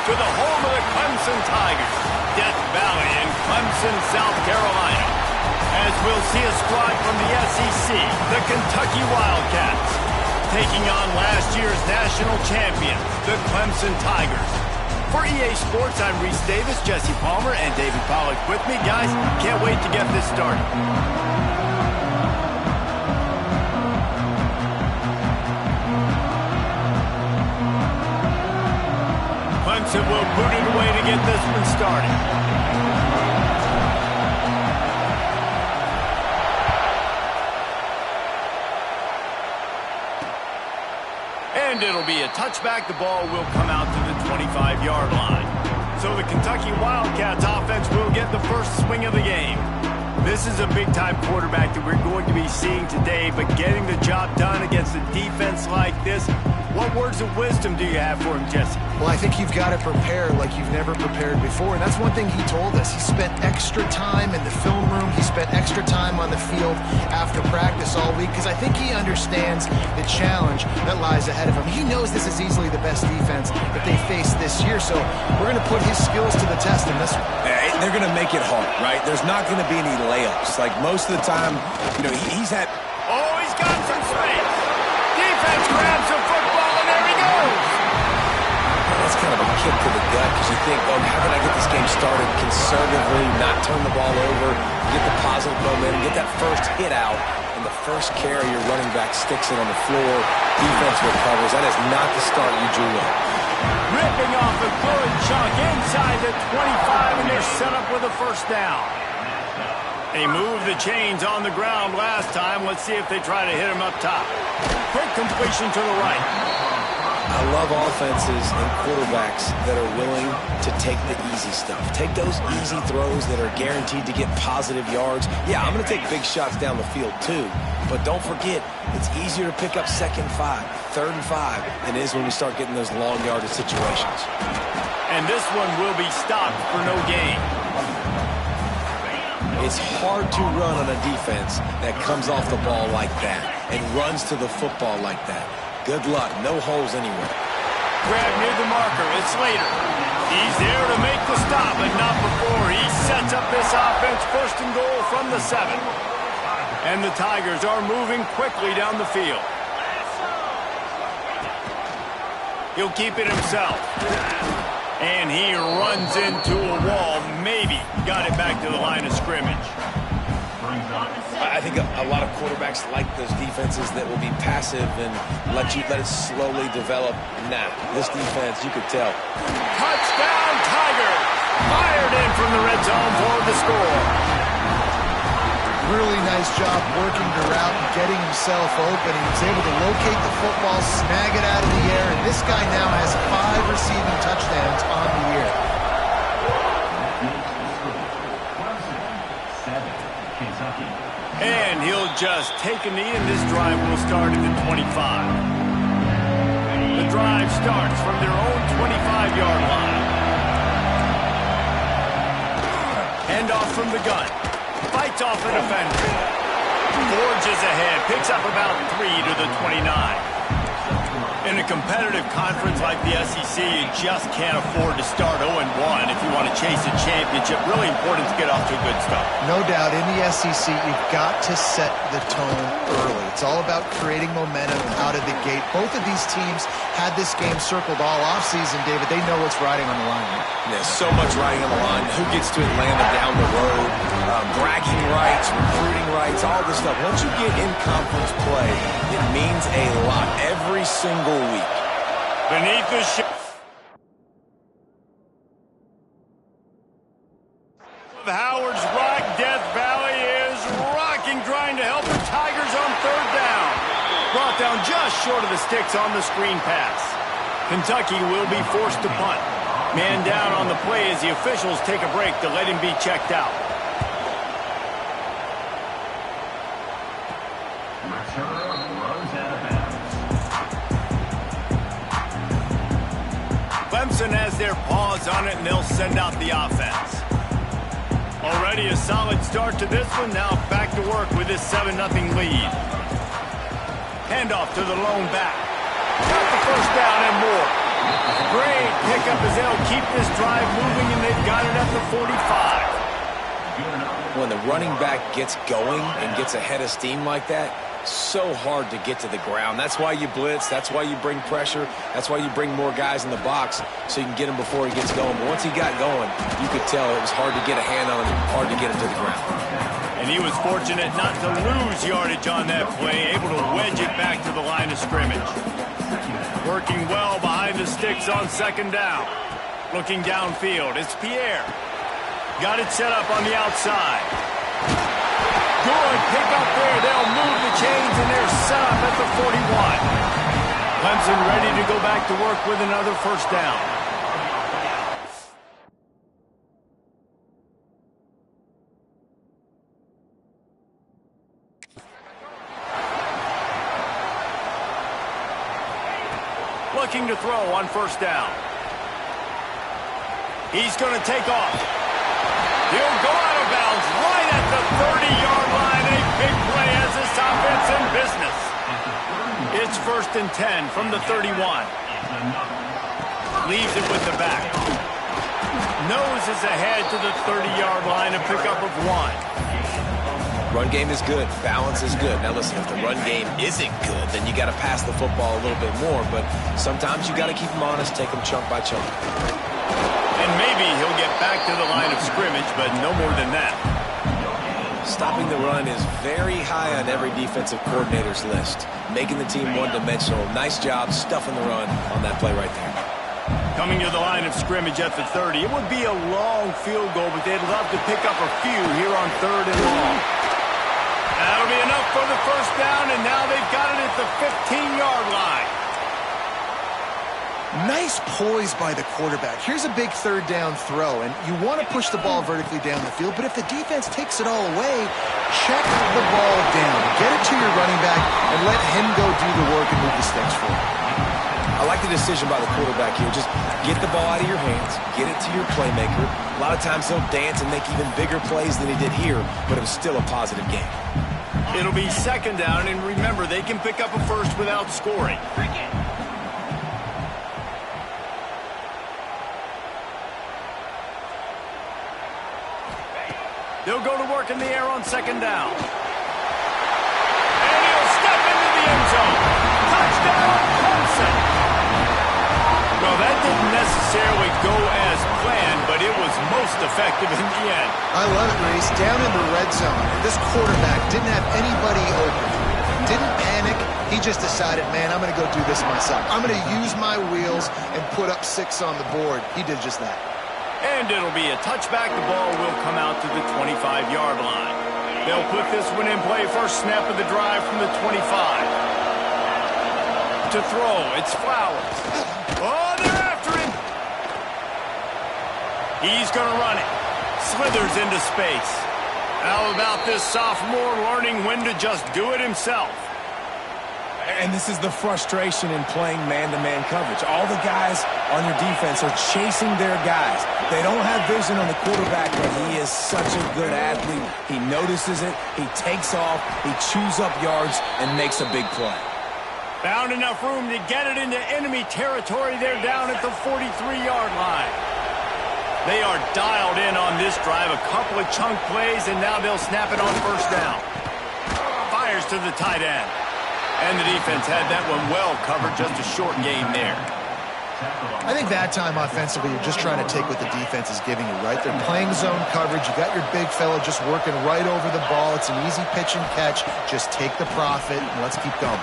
to the home of the Clemson Tigers, Death Valley in Clemson, South Carolina, as we'll see a squad from the SEC, the Kentucky Wildcats, taking on last year's national champions, the Clemson Tigers. For EA Sports, I'm Reese Davis, Jesse Palmer, and David Pollack with me. Guys, can't wait to get this started. Clemson will boot it away to get this one started. And it'll be a touchback. The ball will come out to the 25-yard line. So the Kentucky Wildcats offense will get the first swing of the game. This is a big-time quarterback that we're going to be seeing today, but getting the job done against a defense like this, what words of wisdom do you have for him, Jesse? Well, I think you've got to prepare like you've never prepared before, and that's one thing he told us. He spent extra time in the film room. He spent extra time on the field after practice all week because I think he understands the challenge that lies ahead of him. He knows this is easily the best defense that they face this year, so we're going to put his skills to the test in this one. They're going to make it hard, right? There's not going to be any layups. Like most of the time, you know, he's had... Oh, he's got some space. Defense grabs the football, and there he goes. That's kind of a kick to the gut because you think, oh, how can I get this game started conservatively, not turn the ball over, get the positive momentum, get that first hit out, and the first carry, your running back sticks it on the floor, defense recovers. That is not the start you drew up. Ripping off a good chunk inside the 25, and they're set up with a first down. They moved the chains on the ground last time. Let's see if they try to hit him up top. Quick completion to the right. I love offenses and quarterbacks that are willing to take the easy stuff. Take those easy throws that are guaranteed to get positive yards. Yeah, I'm going to take big shots down the field too. But don't forget, it's easier to pick up 2nd and 5, 3rd and 5 than it is when you start getting those long yardage situations. And this one will be stopped for no gain. It's hard to run on a defense that comes off the ball like that and runs to the football like that. Good luck. No holes anywhere. Grab near the marker. It's Slater. He's there to make the stop, but not before. He sets up this offense 1st and goal from the 7. And the Tigers are moving quickly down the field. He'll keep it himself. And he runs into a wall. Maybe got it back to the line of scrimmage. I think a lot of quarterbacks like those defenses that will be passive and let it slowly develop. Nah, this defense, you could tell. Touchdown, Tiger! Fired in from the red zone for the score. Really nice job working the route and getting himself open. He was able to locate the football, snag it out of the air, and this guy now has 5 receiving touchdowns on the year. And he'll just take a knee, and this drive will start at the 25. The drive starts from their own 25-yard line. Hand off from the gun. Fights off a defender. Forges ahead. Picks up about 3 to the 29. In a competitive conference like the SEC, you just can't afford to start 0-1 if you want to chase a championship. Really important to get off to a good start. No doubt, in the SEC, you've got to set the tone early. It's all about creating momentum out of the gate. Both of these teams had this game circled all offseason, David. They know what's riding on the line. There's so much riding on the line. Who gets to Atlanta down the road? Bragging rights, recruiting rights, all this stuff. Once you get in conference play, it means a lot every single week. Beneath the of Howard's Rock, Death Valley is rocking, trying to help the Tigers on 3rd down. Brought down just short of the sticks on the screen pass. Kentucky will be forced to punt. Man down on the play as the officials take a break to let him be checked out. Clemson has their paws on it, and they'll send out the offense. Already a solid start to this one. Now back to work with this 7-0 lead. Handoff to the lone back. Got the first down and more. Great pickup as they'll keep this drive moving, and they've got it at the 45. When the running back gets going and gets ahead of steam like that, so hard to get to the ground. That's why you blitz. That's why you bring pressure. That's why you bring more guys in the box so you can get him before he gets going. But once he got going, you could tell it was hard to get a hand on him, hard to get him to the ground. And he was fortunate not to lose yardage on that play, able to wedge it back to the line of scrimmage. Working well behind the sticks on second down. Looking downfield, it's Pierre. Got it set up on the outside. Good pick up there. They'll move the chains, and they're set up at the 41. Clemson ready to go back to work with another first down. Looking to throw on first down. He's going to take off. He'll go out of bounds right at the 30-yard line. A big play as this offense in business. It's 1st and 10 from the 31. Leaves it with the back. Noses ahead to the 30-yard line, a pickup of 1. Run game is good. Balance is good. Now listen, if the run game isn't good, then you got to pass the football a little bit more. But sometimes you got to keep them honest, take them chunk by chunk. And maybe he'll get back to the line of scrimmage, but no more than that. Stopping the run is very high on every defensive coordinator's list. Making the team one-dimensional. Nice job stuffing the run on that play right there. Coming to the line of scrimmage at the 30. It would be a long field goal, but they'd love to pick up a few here on 3rd and long. That'll be enough for the first down, and now they've got it at the 15-yard line. Nice poise by the quarterback. Here's a big 3rd down throw, and you want to push the ball vertically down the field, but if the defense takes it all away, check the ball down. Get it to your running back and let him go do the work and move the sticks for you. I like the decision by the quarterback here. Just get the ball out of your hands, get it to your playmaker. A lot of times he'll dance and make even bigger plays than he did here, but it was still a positive game. It'll be 2nd down, and remember, they can pick up a first without scoring. They'll go to work in the air on 2nd down. And he'll step into the end zone. Touchdown, Clemson. Well, that didn't necessarily go as planned, but it was most effective in the end. I love it, Reese. Down in the red zone, this quarterback didn't have anybody open. Didn't panic. He just decided, man, I'm going to go do this myself. I'm going to use my wheels and put up 6 on the board. He did just that. And it'll be a touchback. The ball will come out to the 25-yard line. They'll put this one in play. First snap of the drive from the 25. To throw, it's Flowers. Oh, they're after him. He's going to run it. Slithers into space. How about this sophomore learning when to just do it himself? And this is the frustration in playing man-to-man coverage. All the guys on your defense are chasing their guys. They don't have vision on the quarterback, but he is such a good athlete. He notices it, he takes off, he chews up yards, and makes a big play. Found enough room to get it into enemy territory. They're down at the 43-yard line. They are dialed in on this drive. A couple of chunk plays, and now they'll snap it on first down. Fires to the tight end. And the defense had that one well covered. Just a short gain there. I think that time offensively, you're just trying to take what the defense is giving you, right? They're playing zone coverage. You got your big fella just working right over the ball. It's an easy pitch and catch. Just take the profit, and let's keep going.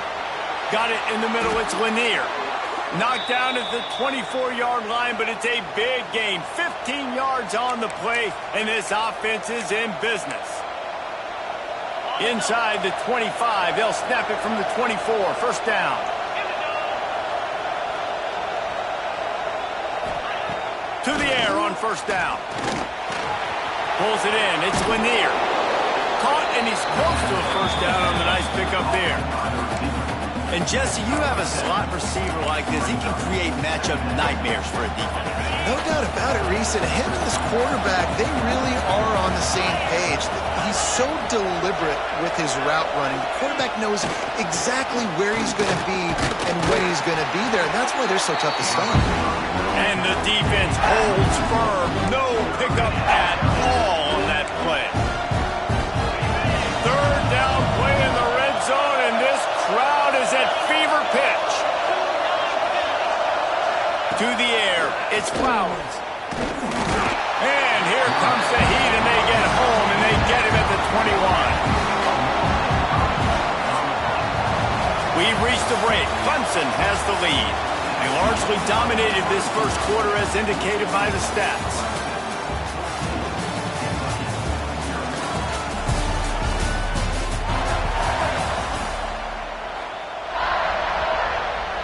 Got it in the middle. It's Lanier. Knocked down at the 24-yard line, but it's a big gain. 15 yards on the play, and this offense is in business. Inside the 25, they'll snap it from the 24. First down. To the air on first down. Pulls it in. It's Lanier. Caught, and he's close to a first down on the nice pickup there. And, Jesse, you have a slot receiver like this. He can create matchup nightmares for a defense. No doubt about it, Reese. And him and this quarterback, they really are on the same page. He he's so deliberate with his route running. The quarterback knows exactly where he's going to be and when he's going to be there, and that's why they're so tough to stop. And the defense holds firm. No pickup at all on that play. Third down play in the red zone, and this crowd is at fever pitch. To the air, it's Flowers. And here comes the heat, and they get home, and they get him at the 21. We've reached the break. Clemson has the lead. They largely dominated this first quarter as indicated by the stats.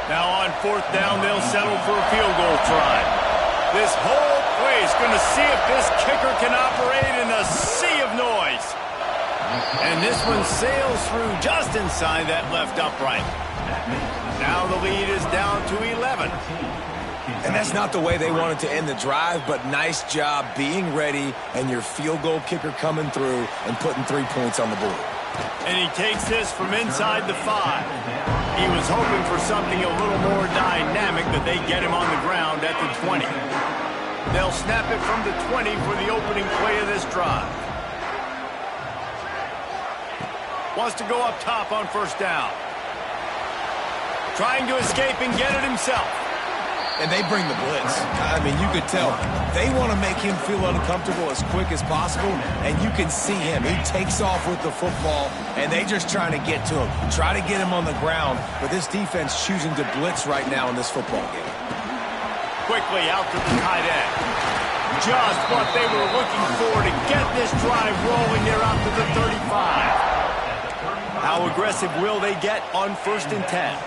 Now on fourth down, they'll settle for a field goal try. This whole play is going to see if this kicker can operate in a sea of noise. And this one sails through just inside that left upright. Now the lead is down to 11. And that's not the way they wanted to end the drive, but nice job being ready and your field goal kicker coming through and putting 3 points on the board. And he takes this from inside the 5. He was hoping for something a little more dynamic, but they get him on the ground at the 20. They'll snap it from the 20 for the opening play of this drive. Wants to go up top on first down. Trying to escape and get it himself. And they bring the blitz. I mean, you could tell. They want to make him feel uncomfortable as quick as possible, and you can see him. He takes off with the football, and they just trying to get to him. Try to get him on the ground, but this defense choosing to blitz right now in this football game. Quickly out to the tight end. Just what they were looking for to get this drive rolling. They're out to the 35. How aggressive will they get on 1st and 10?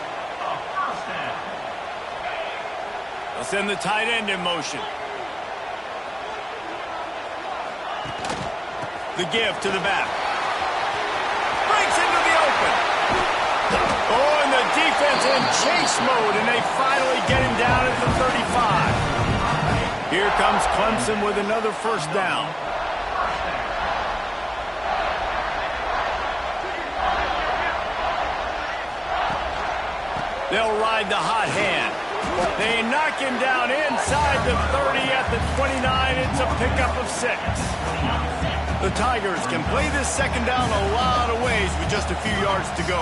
They'll send the tight end in motion. The give to the back. Breaks into the open. Oh, and the defense in chase mode, and they finally get him down at the 35. Here comes Clemson with another first down. They'll ride the hot hand. They knock him down inside the 30 at the 29. It's a pickup of 6. The Tigers can play this second down a lot of ways with just a few yards to go.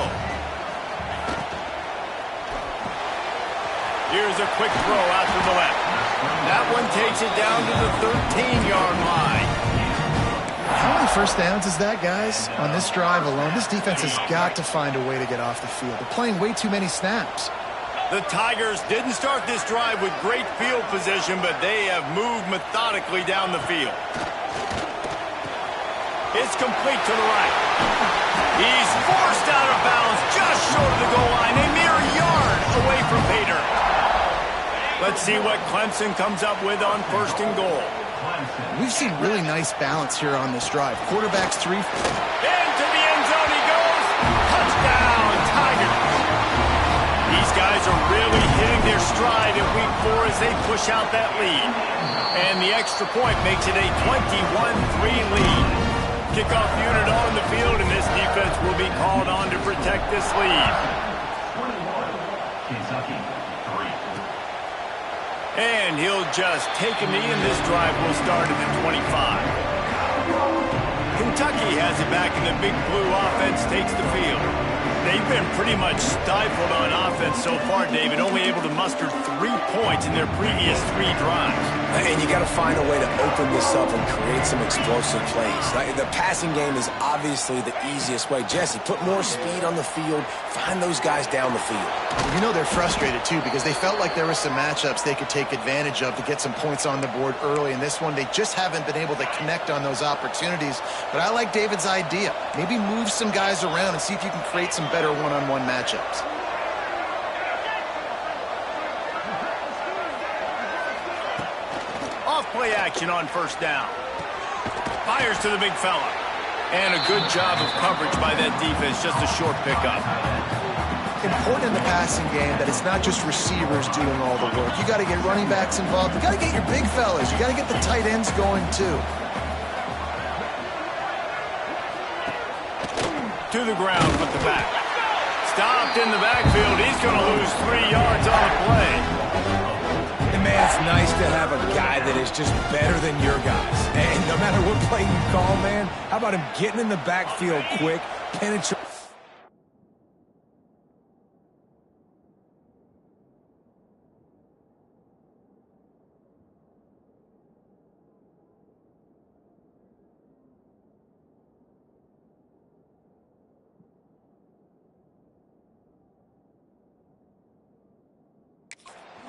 Here's a quick throw out to the left. That one takes it down to the 13-yard line. How many first downs is that, guys? On this drive alone, this defense has got to find a way to get off the field. They're playing way too many snaps. The Tigers didn't start this drive with great field position, but they have moved methodically down the field. It's complete to the right. He's forced out of bounds just short of the goal line, a mere yard away from Pater. Let's see what Clemson comes up with on 1st and goal. We've seen really nice balance here on this drive. Quarterback's 3. Into the end zone he goes. Touchdown, Tigers. These guys are really hitting their stride in week 4 as they push out that lead. And the extra point makes it a 21-3 lead. Kickoff unit on the field, and this defense will be called on to protect this lead. And he'll just take a knee, and this drive will start at the 25. Kentucky has it back, and the Big Blue offense takes the field. They've been pretty much stifled on offense so far, David, only able to muster 3 points in their previous 3 drives. And you got to find a way to open this up and create some explosive plays. The passing game is obviously the easiest way. Jesse, put more speed on the field. Find those guys down the field. You know they're frustrated, too, because they felt like there were some matchups they could take advantage of to get some points on the board early. In this one, they just haven't been able to connect on those opportunities. But I like David's idea. Maybe move some guys around and see if you can create some better one-on-one matchups. Off-play action on first down. Fires to the big fella. And a good job of coverage by that defense, just a short pickup. Important in the passing game that it's not just receivers doing all the work. You got to get running backs involved. You got to get your big fellas. You got to get the tight ends going, too. To the ground with the back. Stopped in the backfield. He's going to lose 3 yards on the play. And man, it's nice to have a guy that is just better than your guys. And no matter what play you call, man, how about him getting in the backfield quick, penetrating.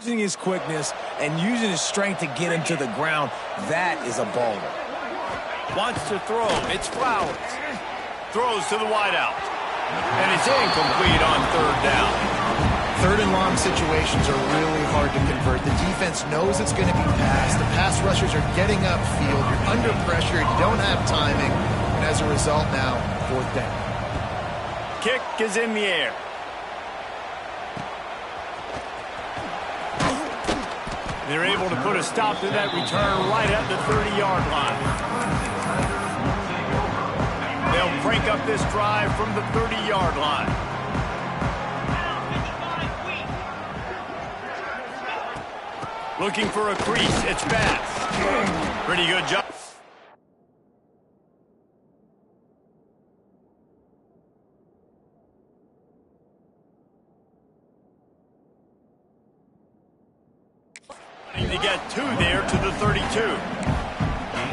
Using his quickness and using his strength to get him to the ground, that is a baller. Wants to throw. It's Flowers. Throws to the wideout. And it's incomplete on 3rd down. 3rd and long situations are really hard to convert. The defense knows it's going to be passed. The pass rushers are getting upfield. You're under pressure. You don't have timing. And as a result now, 4th down. Kick is in the air. They're able to put a stop to that return right at the 30-yard line. They'll break up this drive from the 30-yard line. Looking for a crease. It's Bass. Pretty good job. To get 2 there to the 32.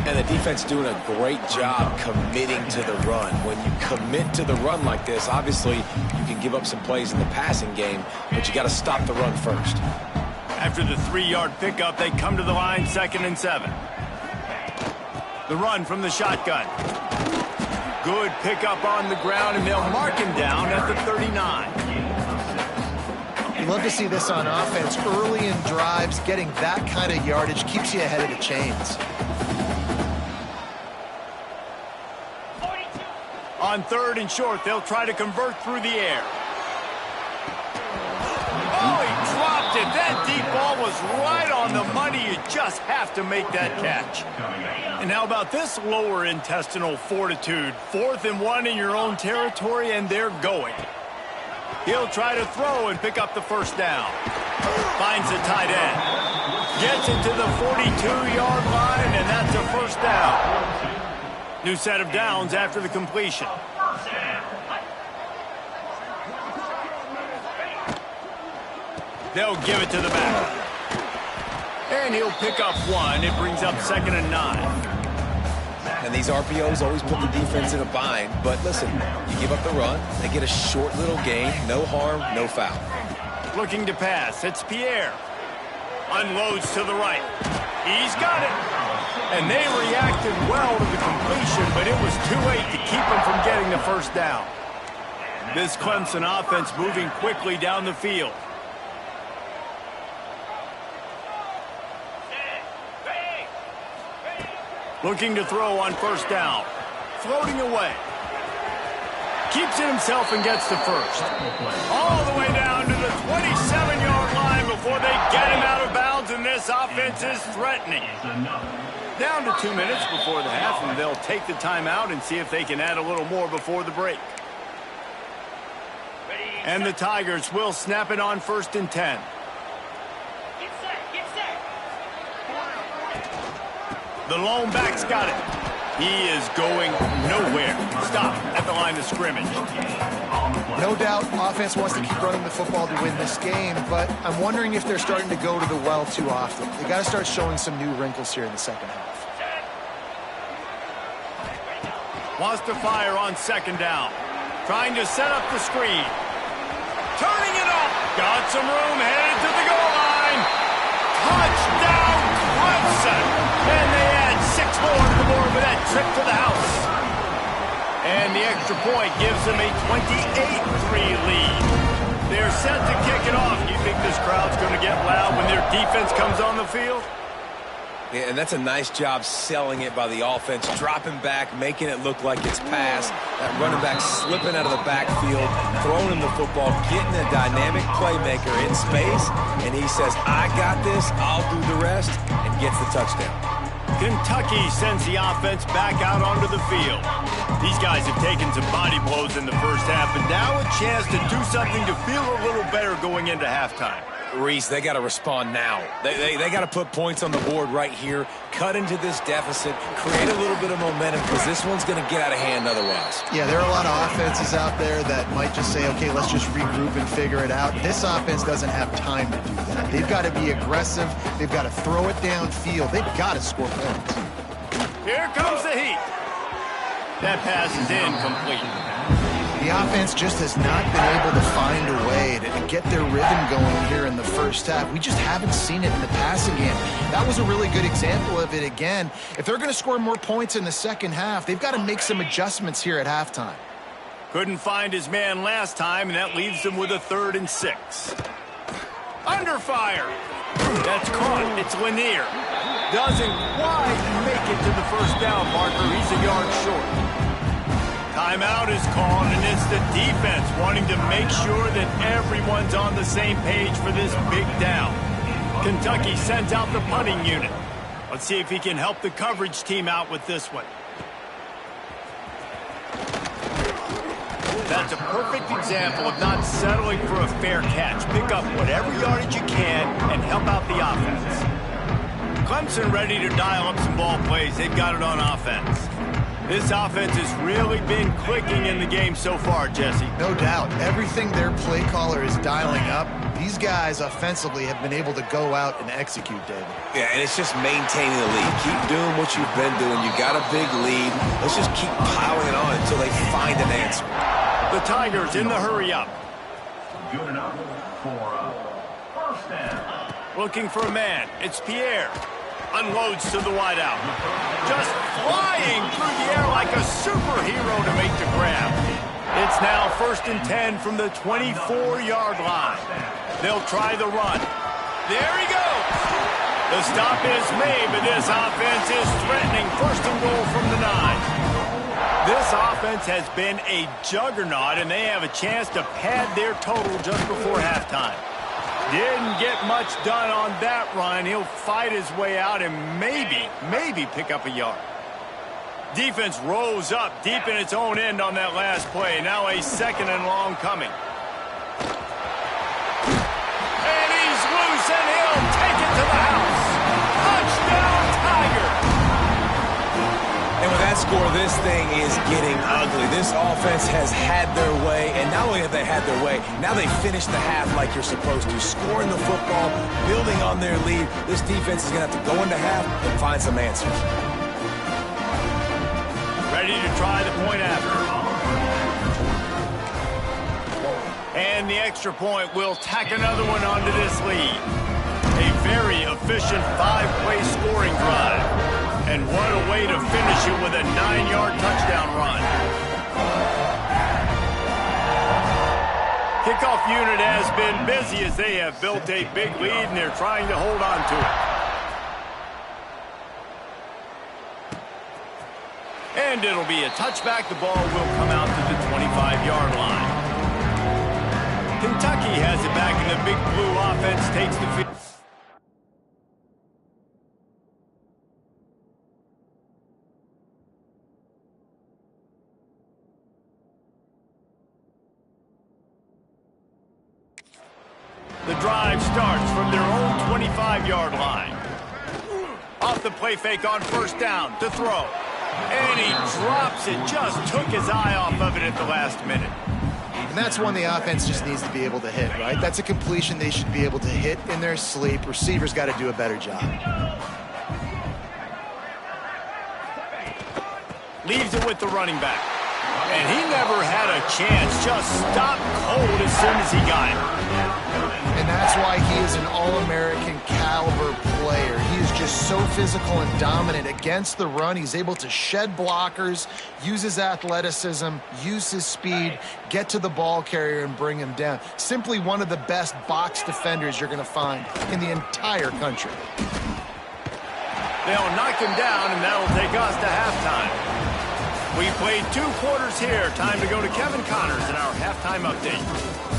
And the defense doing a great job committing to the run. When you commit to the run like this, obviously you can give up some plays in the passing game, but you got to stop the run first. After the 3-yard pickup, they come to the line 2nd and 7. The run from the shotgun. Good pickup on the ground, and they'll mark him down at the 39. You love to see this on offense. Early in drives, getting that kind of yardage keeps you ahead of the chains. On 3rd and short, they'll try to convert through the air. Oh, he dropped it. That deep ball was right on the money. You just have to make that catch. And how about this lower intestinal fortitude? 4th and 1 in your own territory, and they're going. He'll try to throw and pick up the 1st down. Finds the tight end. Gets it to the 42-yard line, and that's a 1st down. New set of downs after the completion. They'll give it to the back. And he'll pick up 1. It brings up 2nd and 9. And these RPOs always put the defense in a bind. But listen, you give up the run, they get a short little gain. No harm, no foul. Looking to pass. It's Pierre. Unloads to the right. He's got it. And they reacted well to the completion, but it was too late to keep him from getting the 1st down. This Clemson offense moving quickly down the field. Looking to throw on 1st down. Floating away. Keeps it himself and gets the 1st. All the way down to the 27-yard line before they get him out of bounds, and this offense is threatening. Down to 2 minutes before the half, and they'll take the timeout and see if they can add a little more before the break. And the Tigers will snap it on 1st and 10. The lone back's got it. He is going nowhere. Stop at the line of scrimmage. No doubt offense wants to keep running the football to win this game, but I'm wondering if they're starting to go to the well too often. They got to start showing some new wrinkles here in the 2nd half. Wants to fire on 2nd down. Trying to set up the screen. Turning it up. Got some room, headed to the goal line. Touchdown, Clemson. And they add 6 more to the board with that trip to the house. And the extra point gives them a 28-3 lead. They're set to kick it off. Do you think this crowd's going to get loud when their defense comes on the field? Yeah, and that's a nice job selling it by the offense, dropping back, making it look like it's pass. That running back slipping out of the backfield, throwing him the football, getting a dynamic playmaker in space, and he says, I got this, I'll do the rest, and gets the touchdown. Kentucky sends the offense back out onto the field. These guys have taken some body blows in the first half, and now a chance to do something to feel a little better going into halftime. Reese, they got to respond now. They got to put points on the board right here, cut into this deficit, create a little bit of momentum, because this one's going to get out of hand otherwise. Yeah, there are a lot of offenses out there that might just say, okay, let's just regroup and figure it out. This offense doesn't have time to do that. They've got to be aggressive. They've got to throw it downfield. They've got to score points. Here comes the heat. That pass is incomplete. The offense just has not been able to find a way to get their rhythm going here in the first half. We just haven't seen it in the passing game. That was a really good example of it again. If they're going to score more points in the second half, they've got to make some adjustments here at halftime. Couldn't find his man last time, and that leaves him with a 3rd and 6. Under fire. That's caught. It's Lanier. Doesn't quite make it to the first down marker. He's a yard short. Timeout is called, and it's the defense wanting to make sure that everyone's on the same page for this big down. Kentucky sends out the punting unit. Let's see if he can help the coverage team out with this one. That's a perfect example of not settling for a fair catch. Pick up whatever yardage you can and help out the offense. Clemson ready to dial up some ball plays. They've got it on offense. This offense has really been clicking in the game so far, Jesse. No doubt. Everything their play caller is dialing up, these guys offensively have been able to go out and execute, David. Yeah, and it's just maintaining the lead. Keep doing what you've been doing. You got a big lead. Let's just keep piling it on until they find an answer. The Tigers in the hurry up. Good enough for first down. Looking for a man. It's Pierre. Unloads to the wideout. Just flying through the air like a superhero to make the grab. It's now 1st and 10 from the 24-yard line. They'll try the run. There he goes. The stop is made, but this offense is threatening 1st and goal from the 9. This offense has been a juggernaut, and they have a chance to pad their total just before halftime. Didn't get much done on that run. He'll fight his way out and maybe pick up a yard. Defense rose up deep in its own end on that last play. Now a 2nd and long coming. And he's loose, and he'll take it to the house. Touchdown, Tiger! And with that score, this thing is getting ugly. This offense has had their way, and not only have they had their way, now they finish the half like you're supposed to, scoring the football, building on their lead. This defense is going to have to go into half and find some answers. Ready to try the point after. And the extra point will tack another one onto this lead. A very efficient 5-play scoring drive. And what a way to finish it with a 9-yard touchdown run. Kickoff unit has been busy as they have built a big lead, and they're trying to hold on to it. And it'll be a touchback. The ball will come out to the 25-yard line. Kentucky has it back, and the big blue offense takes the field. The drive starts from their own 25-yard line. Off the play fake on 1st down to throw. And he drops it. Just took his eye off of it at the last minute. And that's one the offense just needs to be able to hit, right? That's a completion they should be able to hit in their sleep. Receivers got to do a better job. Leaves it with the running back. And he never had a chance. Just stopped cold as soon as he got it. And that's why he is an All-American caliber player. He is just so physical and dominant against the run. He's able to shed blockers, use his athleticism, use his speed, get to the ball carrier and bring him down. Simply one of the best box defenders you're going to find in the entire country. They'll knock him down, and that'll take us to halftime. We played 2 quarters here. Time to go to Kevin Connors in our halftime update.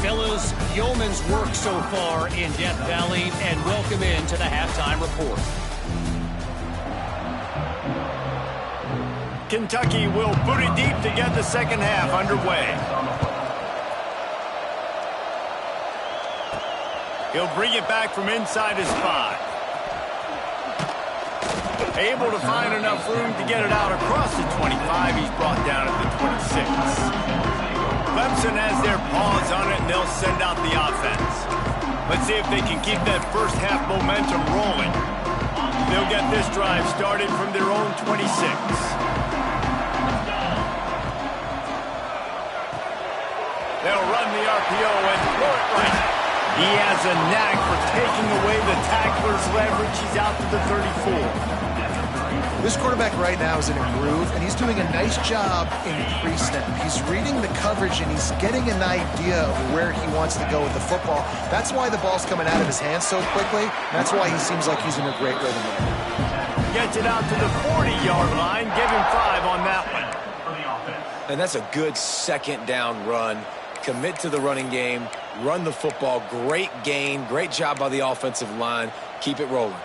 Fellas, yeoman's work so far in Death Valley, and welcome into the halftime report. Kentucky will boot it deep to get the second half underway. He'll bring it back from inside his 5. Able to find enough room to get it out across the 25. He's brought down at the 26. Clemson has their paws on it, and they'll send out the offense. Let's see if they can keep that first half momentum rolling. They'll get this drive started from their own 26. They'll run the RPO and throw it right. He has a knack for taking away the tackler's leverage. He's out to the 34. This quarterback right now is in a groove, and he's doing a nice job in pre-snap. He's reading the coverage, and he's getting an idea of where he wants to go with the football. That's why the ball's coming out of his hands so quickly. That's why he seems like he's in a great rhythm. Gets it out to the 40-yard line. Give him 5 on that one. And that's a good second down run. Commit to the running game. Run the football. Great gain. Great job by the offensive line. Keep it rolling.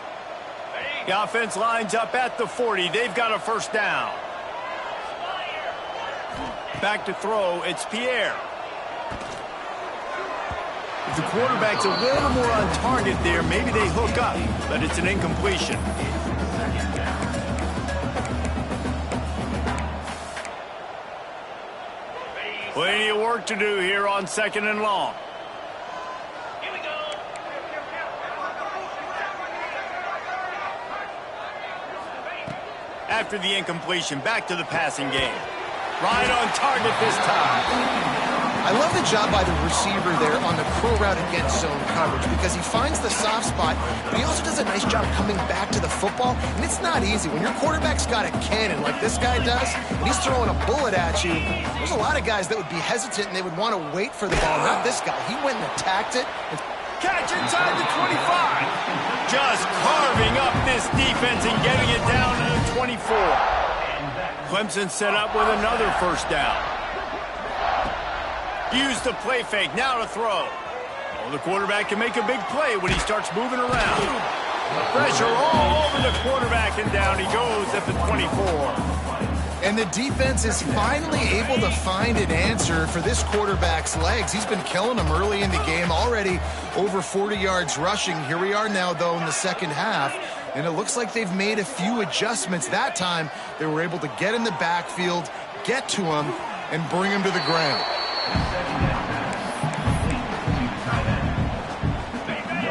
The offense lines up at the 40. They've got a first down. Back to throw. It's Pierre. If the quarterback's a little more on target there, maybe they hook up, but it's an incompletion. Plenty of work to do here on 2nd and long. After the incompletion, back to the passing game. Right on target this time. I love the job by the receiver there on the curl route against zone coverage because he finds the soft spot, but he also does a nice job coming back to the football, and it's not easy. When your quarterback's got a cannon like this guy does, and he's throwing a bullet at you, there's a lot of guys that would be hesitant and they would want to wait for the ball. Not this guy. He went and attacked it. Catch inside the 25. Just carving up this defense and getting it down to the 24. Clemson set up with another first down. Use the play fake. Now to throw. Oh, the quarterback can make a big play when he starts moving around. Pressure all over the quarterback, and down he goes at the 24. And the defense is finally able to find an answer for this quarterback's legs. He's been killing them early in the game, already over 40 yards rushing. Here we are now, though, in the second half, and it looks like they've made a few adjustments. That time, they were able to get in the backfield, get to him, and bring him to the ground.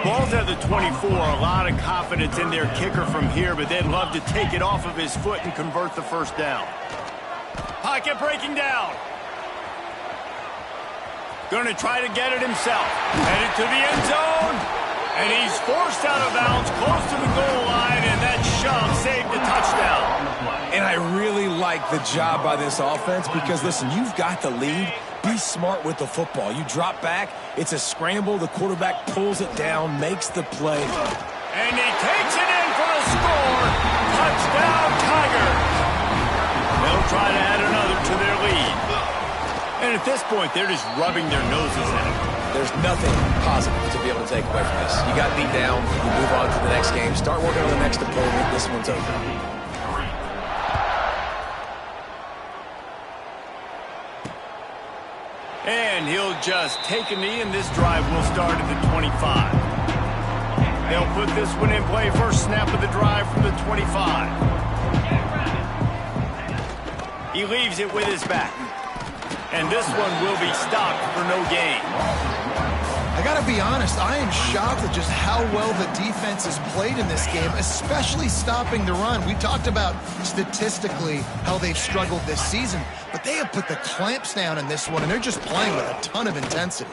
Ball's at the 24. A lot of confidence in their kicker from here, but they'd love to take it off of his foot and convert the first down. Pocket breaking down. Going to try to get it himself. Headed to the end zone. And he's forced out of bounds close to the goal line, and that shove saved a touchdown. And I really like the job by this offense because, listen, you've got the lead. Be smart with the football. You drop back, it's a scramble. The quarterback pulls it down, makes the play. And he takes it in for a score. Touchdown, Tigers. They'll try to add another to their lead. And at this point, they're just rubbing their noses at it. There's nothing positive to be able to take away from this. You got beat down, you move on to the next game, start working on the next opponent. This one's over. And he'll just take a knee, and this drive will start at the 25. They'll put this one in play. First snap of the drive from the 25. He leaves it with his back. And this one will be stopped for no gain. I got to be honest, I am shocked at just how well the defense has played in this game, especially stopping the run. We talked about statistically how they've struggled this season, but they have put the clamps down in this one, and they're just playing with a ton of intensity.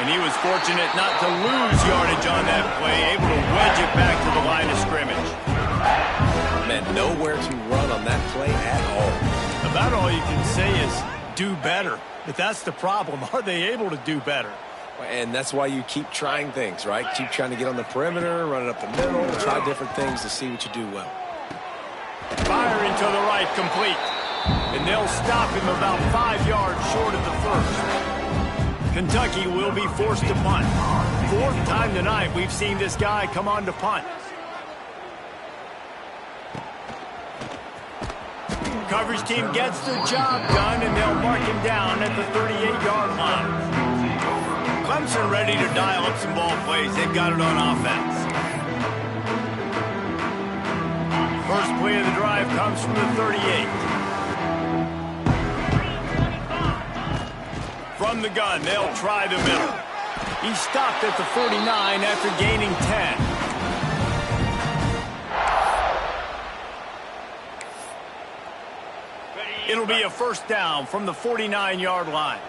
And he was fortunate not to lose yardage on that play, able to wedge it back to the line of scrimmage. Man, nowhere to run on that play at all. About all you can say is do better. But that's the problem. Are they able to do better? And that's why you keep trying things, right? Keep trying to get on the perimeter, run it up the middle, try different things to see what you do well. Firing to the right, complete. And they'll stop him about 5 yards short of the first. Kentucky will be forced to punt. Fourth time tonight we've seen this guy come on to punt. Coverage team gets the job done, and they'll mark him down at the 38-yard line. Clemson ready to dial up some ball plays. They've got it on offense. First play of the drive comes from the 38. From the gun, they'll try the middle. He stopped at the 49 after gaining 10. It'll be a first down from the 49-yard line.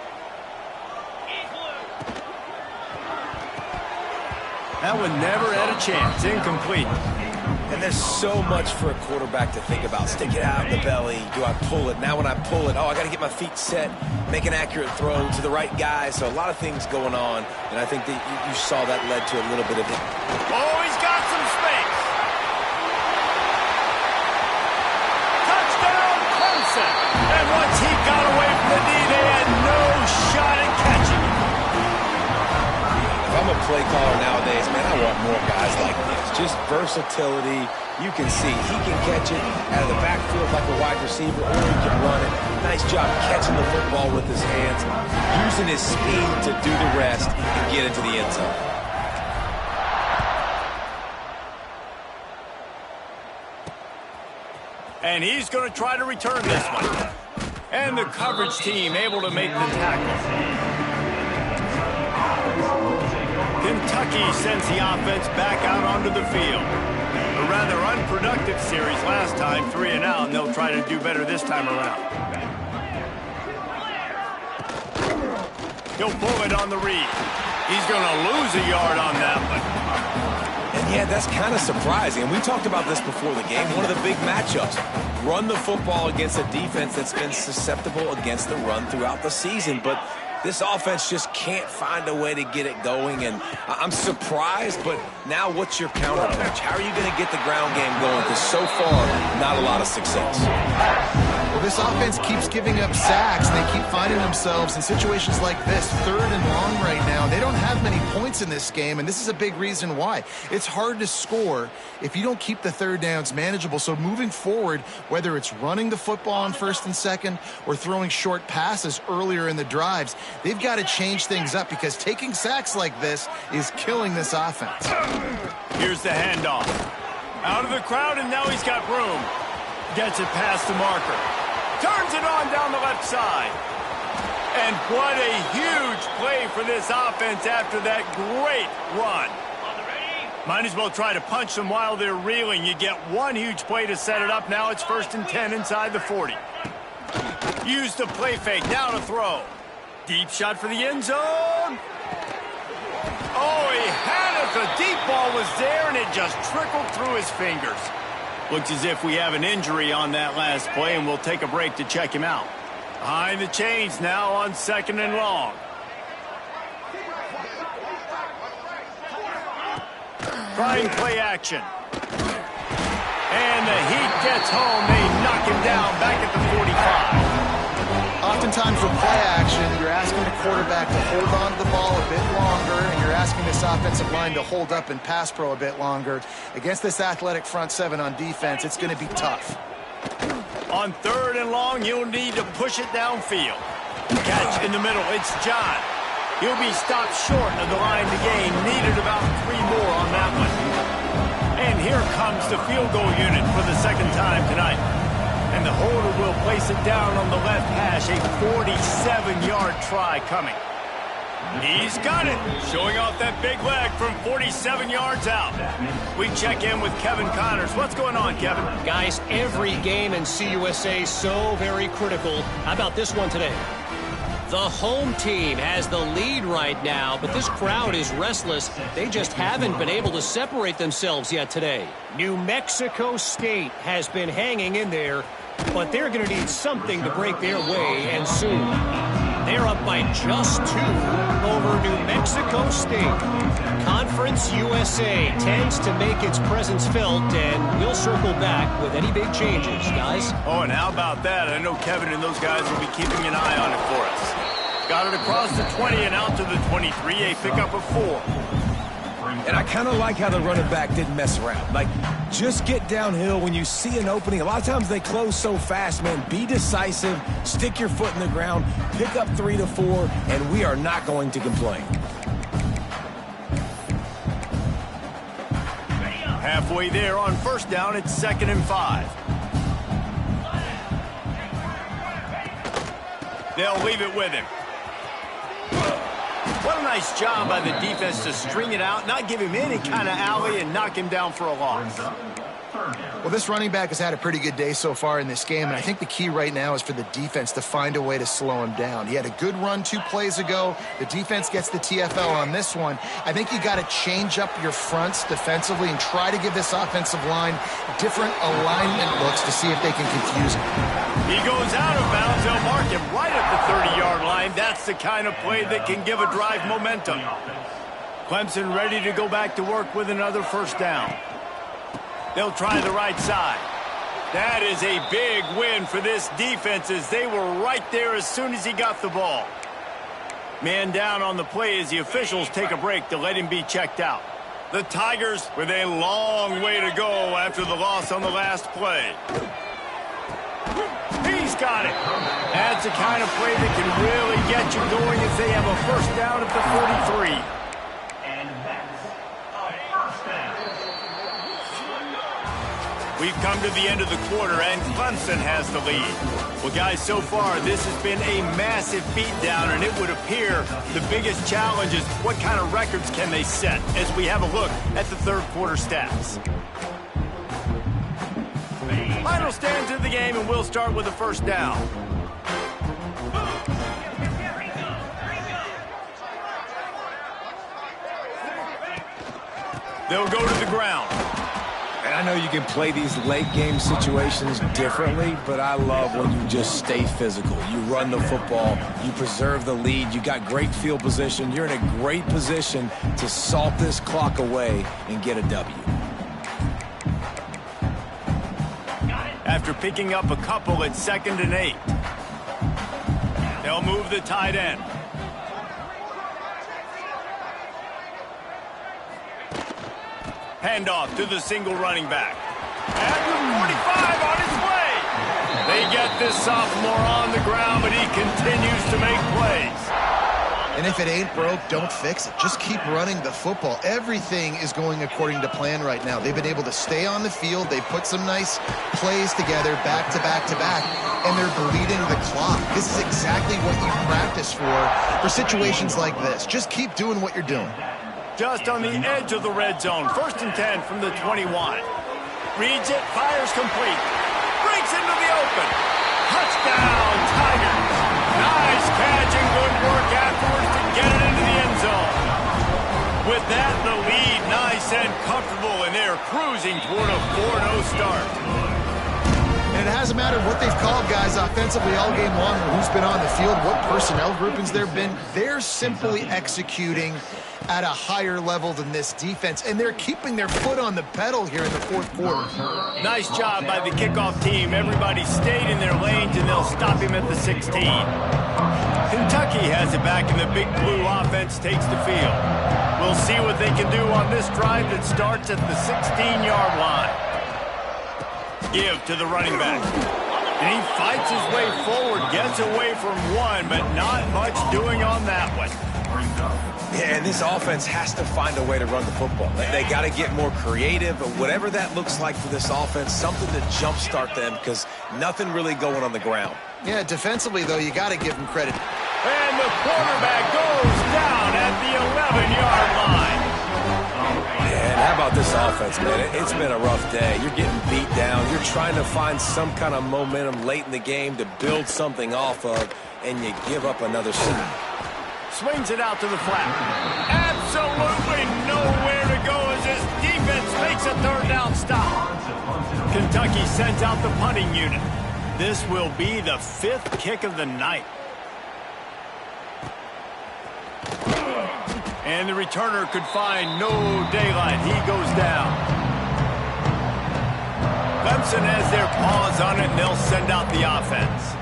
That one never had a chance. Incomplete. And there's so much for a quarterback to think about. Stick it out in the belly. Do I pull it? Now when I pull it, I got to get my feet set, make an accurate throw to the right guy. So a lot of things going on. And I think that you saw that led to a little bit of it. Oh, he's got some space. Touchdown, Clemson. And once he got away from the knee, they had no shot at catching him. If I'm a play caller nowadays, man, I want more guys like this. Just versatility. You can see he can catch it out of the backfield like a wide receiver, or he can run it. Nice job catching the football with his hands, using his speed to do the rest and get into the end zone. And he's going to try to return this one. And the coverage team able to make the tackle. Kentucky sends the offense back out onto the field. A rather unproductive series last time, 3 and out, and they'll try to do better this time around. He'll pull it on the read. He's going to lose a yard on that one. And yeah, that's kind of surprising. We talked about this before the game. One of the big matchups. Run the football against a defense that's been susceptible against the run throughout the season. But this offense just can't find a way to get it going, and I'm surprised, but now what's your counterpunch? How are you going to get the ground game going? Because so far, not a lot of success. Well, this offense keeps giving up sacks. They keep finding themselves in situations like this, 3rd and long right now. They don't have many points in this game, and this is a big reason why. It's hard to score if you don't keep the 3rd downs manageable. So moving forward, whether it's running the football on 1st and 2nd or throwing short passes earlier in the drives, they've got to change things up because taking sacks like this is killing this offense. Here's the handoff. Out of the crowd, and now he's got room. Gets it past the marker. Turns it on down the left side. And what a huge play for this offense after that great run. Might as well try to punch them while they're reeling. You get one huge play to set it up. Now it's 1st and 10 inside the 40. Use the play fake. Now to throw. Deep shot for the end zone. Oh, he had it. The deep ball was there, and it just trickled through his fingers. Looks as if we have an injury on that last play, and we'll take a break to check him out. Behind the chains now on 2nd and long. Trying play action. And the Heat gets home. They knock him down back at the 45. Oftentimes with play action, you're asking the quarterback to hold on to the ball a bit longer, and you're asking this offensive line to hold up and pass pro a bit longer. Against this athletic front 7 on defense, it's going to be tough. On 3rd and long, you'll need to push it downfield. Catch in the middle. It's John. He'll be stopped short of the line to gain. Needed about 3 more on that one. And here comes the field goal unit for the 2nd time tonight. And the holder will place it down on the left hash. A 47-yard try coming. He's got it. Showing off that big leg from 47 yards out. We check in with Kevin Connors. What's going on, Kevin? Guys, every game in CUSA is so very critical. How about this one today? The home team has the lead right now, but this crowd is restless. They just haven't been able to separate themselves yet today. New Mexico State has been hanging in there, but they're going to need something to break their way, and soon. They're up by just 2 over New Mexico State. Conference USA tends to make its presence felt, and we'll circle back with any big changes, guys. Oh, and how about that? I know Kevin and those guys will be keeping an eye on it for us. Got it across the 20 and out to the 23, a pickup of 4. And I kind of like how the running back didn't mess around. Like, just get downhill when you see an opening. A lot of times they close so fast, man. Be decisive, stick your foot in the ground, pick up 3 to 4, and we are not going to complain. Halfway there on first down, it's 2nd and 5. They'll leave it with him. What a nice job by the defense to string it out, not give him any kind of alley, and knock him down for a loss. Well, this running back has had a pretty good day so far in this game, and I think the key right now is for the defense to find a way to slow him down. He had a good run 2 plays ago. The defense gets the TFL on this one. I think you got to change up your fronts defensively and try to give this offensive line different alignment looks to see if they can confuse him. He goes out of bounds. They'll mark him right at the 30-yard line. That's the kind of play that can give a drive momentum. Clemson ready to go back to work with another first down. They'll try the right side. That is a big win for this defense as they were right there as soon as he got the ball. Man down on the play as the officials take a break to let him be checked out. The Tigers with a long way to go after the loss on the last play. He's got it. That's the kind of play that can really get you going as they have a first down at the 43. We've come to the end of the quarter, and Clemson has the lead. Well, guys, so far, this has been a massive beatdown, and it would appear the biggest challenge is what kind of records can they set as we have a look at the third quarter stats. Final stands of the game, and we'll start with the first down. They'll go to the ground. And I know you can play these late game situations differently, but I love when you just stay physical. You run the football, you preserve the lead, you got great field position. You're in a great position to salt this clock away and get a W. After picking up a couple at 2nd and 8. They'll move the tight end. Handoff to the single running back. At the 45 on his way. They get this sophomore on the ground, but he continues to make plays. And if it ain't broke, don't fix it. Just keep running the football. Everything is going according to plan right now. They've been able to stay on the field. They put some nice plays together back to back to back, and they're bleeding the clock. This is exactly what you practice for situations like this. Just keep doing what you're doing. Just on the edge of the red zone. 1st and 10 from the 21. Reads it, fires complete. Breaks into the open. Touchdown, Tigers. Nice catch and good work afterwards to get it into the end zone. With that, the lead nice and comfortable, and they're cruising toward a 4-0 start. And it hasn't mattered what they've called, guys, offensively all game long, or who's been on the field, what personnel groupings there have been. They're simply executing at a higher level than this defense, and they're keeping their foot on the pedal here in the fourth quarter. Nice job by the kickoff team. Everybody stayed in their lanes, and they'll stop him at the 16. Kentucky has it back, and the Big Blue offense takes the field. We'll see what they can do on this drive that starts at the 16-yard line. Give to the running back. And he fights his way forward, gets away from one, but not much doing on that one. Yeah, and this offense has to find a way to run the football. They got to get more creative, but whatever that looks like for this offense, something to jumpstart them because nothing really going on the ground. Yeah, defensively, though, you got to give them credit. And the quarterback goes down at the 11-yard line. And how about this offense, man? It's been a rough day. You're getting beat down. You're trying to find some kind of momentum late in the game to build something off of, and you give up another sack. Swings it out to the flat. Absolutely nowhere to go as this defense makes a 3rd down stop. Kentucky sends out the punting unit. This will be the 5th kick of the night. And the returner could find no daylight. He goes down. Clemson has their paws on it, and they'll send out the offense.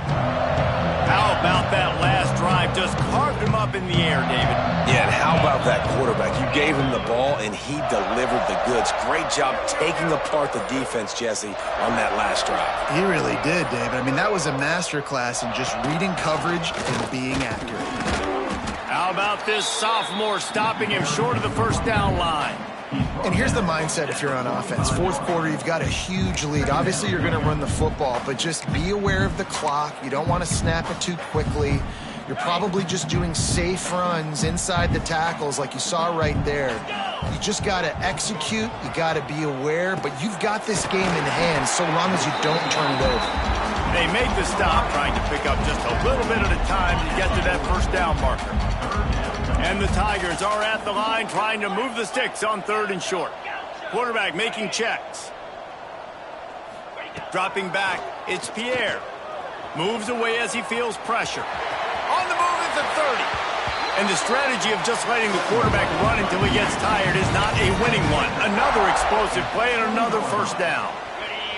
How about that last drive? Just carved him up up in the air, David. Yeah, and how about that quarterback? You gave him the ball, and he delivered the goods. Great job taking apart the defense, Jesse, on that last drive. He really did, David. I mean, that was a masterclass in just reading coverage and being accurate. How about this sophomore stopping him short of the first down line? And here's the mindset if you're on offense. Fourth quarter, you've got a huge lead. Obviously, you're going to run the football, but just be aware of the clock. You don't want to snap it too quickly. You're probably just doing safe runs inside the tackles like you saw right there. You just got to execute. You got to be aware, but you've got this game in hand so long as you don't turn it over. They make the stop, trying to pick up just a little bit at a time to get to that first down marker. And the Tigers are at the line trying to move the sticks on 3rd and short. Quarterback making checks. Dropping back, it's Pierre. Moves away as he feels pressure. On the move is the 30. And the strategy of just letting the quarterback run until he gets tired is not a winning one. Another explosive play and another first down.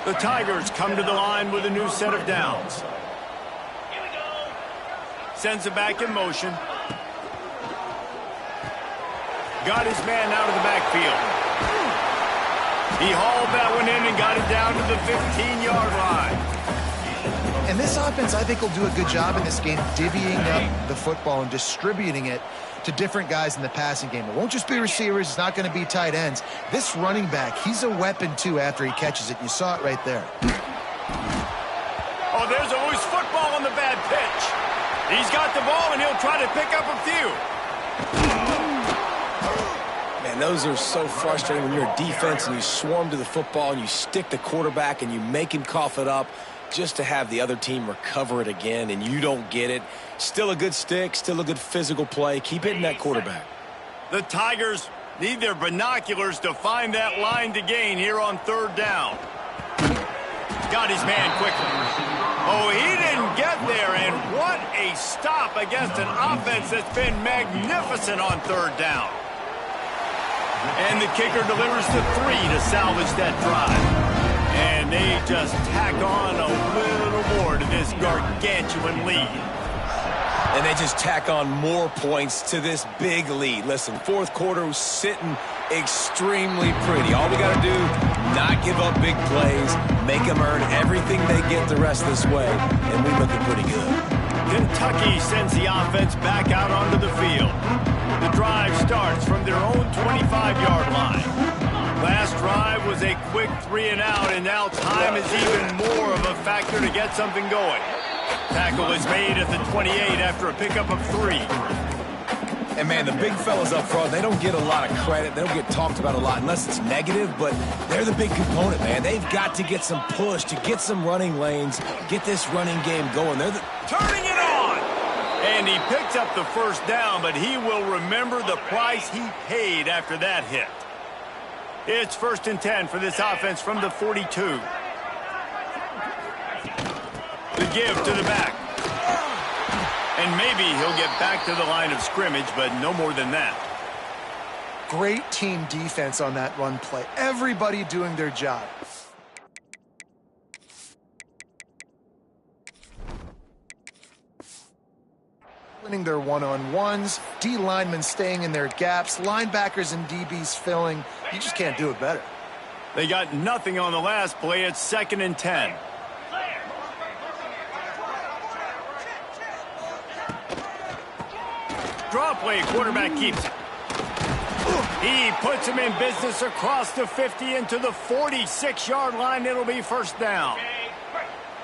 The Tigers come to the line with a new set of downs. Sends it back in motion. Got his man out of the backfield. He hauled that one in and got it down to the 15-yard line. And this offense, I think, will do a good job in this game divvying up the football and distributing it to different guys in the passing game. It won't just be receivers. It's not going to be tight ends. This running back, he's a weapon, too, after he catches it. You saw it right there. Oh, there's a loose football on the bad pitch. He's got the ball, and he'll try to pick up a few. Man, those are so frustrating when you're a defense and you swarm to the football and you stick the quarterback and you make him cough it up just to have the other team recover it again and you don't get it. Still a good stick, still a good physical play. Keep hitting that quarterback. The Tigers need their binoculars to find that line to gain here on 3rd down. Got his man quickly. Oh, he didn't get there, and what a stop against an offense that's been magnificent on 3rd down. And the kicker delivers the 3 to salvage that drive. And they just tack on a little more to this gargantuan lead. And they just tack on more points to this big lead. Listen, 4th quarter was sitting extremely pretty. All we got to do, not give up big plays, make them earn everything they get the rest of this way, and we're looking pretty good. Kentucky sends the offense back out onto the field. The drive starts from their own 25-yard line. Last drive was a quick 3-and-out, and now time is even more of a factor to get something going. Tackle is made at the 28 after a pickup of 3. And, man, the big fellas up front, they don't get a lot of credit. They don't get talked about a lot unless it's negative, but they're the big component, man. They've got to get some push, to get some running lanes, get this running game going. They're turning it on! And he picks up the first down, but he will remember the price he paid after that hit. It's 1st and 10 for this offense from the 42. The give to the back. And maybe he'll get back to the line of scrimmage, but no more than that. Great team defense on that run play. Everybody doing their job. Winning their one-on-ones, D linemen staying in their gaps, linebackers and DBs filling. You just can't do it better. They got nothing on the last play. It's 2nd and 10. Draw play, quarterback keeps it. He puts him in business across the 50 into the 46-yard line. It'll be first down.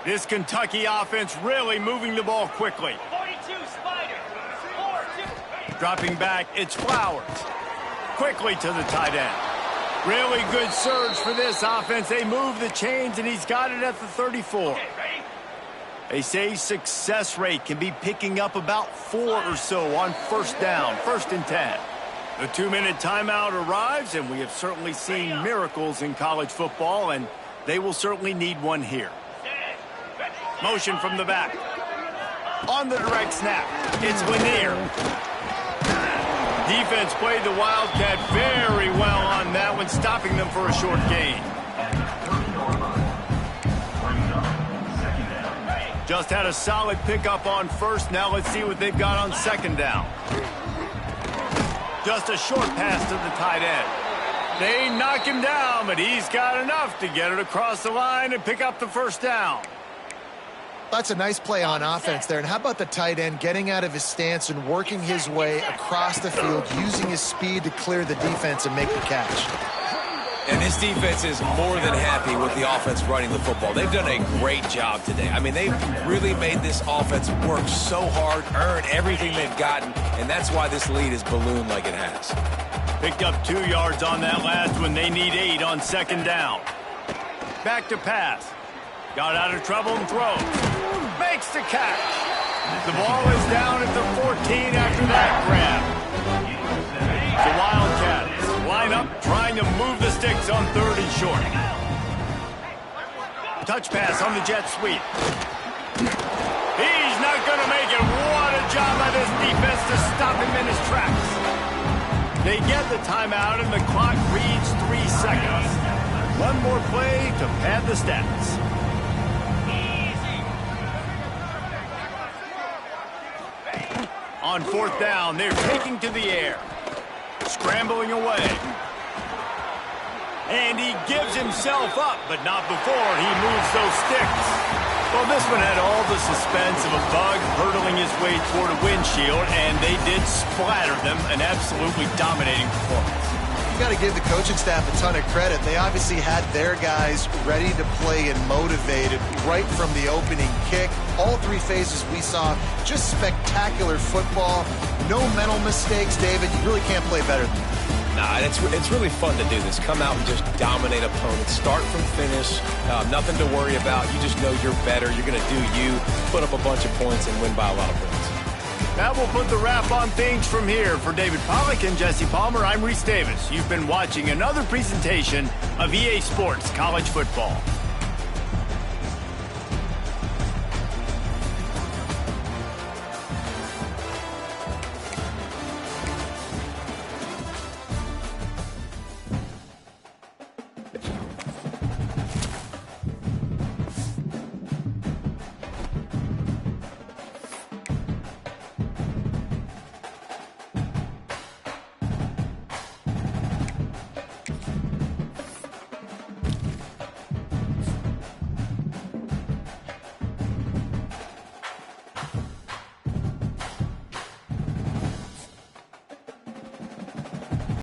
This Kentucky offense really moving the ball quickly. Dropping back, it's Flowers. Quickly to the tight end. Really good surge for this offense. They move the chains, and he's got it at the 34. They say success rate can be picking up about 4 or so on first down, 1st and 10. The 2-minute timeout arrives, and we have certainly seen miracles in college football, and they will certainly need one here. Motion from the back. On the direct snap, it's Lanier. Defense played the Wildcat very well on that one, stopping them for a short gain. Just had a solid pickup on first. Now let's see what they've got on second down. Just a short pass to the tight end. They knock him down, but he's got enough to get it across the line and pick up the first down. That's a nice play on offense there. And how about the tight end getting out of his stance and working his way across the field, using his speed to clear the defense and make the catch. And this defense is more than happy with the offense running the football. They've done a great job today. I mean, they've really made this offense work so hard, earn everything they've gotten, and that's why this lead is ballooned like it has. Picked up 2 yards on that last one. They need 8 on second down. Back to pass. Got out of trouble and throws. Makes the catch. The ball is down at the 14 after that grab. The Wildcats line up trying to move the sticks on 3rd and short. Touch pass on the jet sweep. He's not going to make it. What a job by this defense to stop him in his tracks. They get the timeout and the clock reads 3 seconds. One more play to pad the stats. On 4th down, they're taking to the air. Scrambling away. And he gives himself up, but not before he moves those sticks. Well, this one had all the suspense of a bug hurtling his way toward a windshield, and they did splatter them. An absolutely dominating performance. You got to give the coaching staff a ton of credit. They obviously had their guys ready to play and motivated right from the opening kick. All 3 phases we saw, just spectacular football. No mental mistakes, David. You really can't play better than that. Nah, it's really fun to do this. Come out and just dominate opponents. Start from finish. Nothing to worry about. You just know you're better. You're going to do you, put up a bunch of points, and win by a lot of points. That will put the wrap on things from here. For David Pollack and Jesse Palmer, I'm Reese Davis. You've been watching another presentation of EA Sports College Football.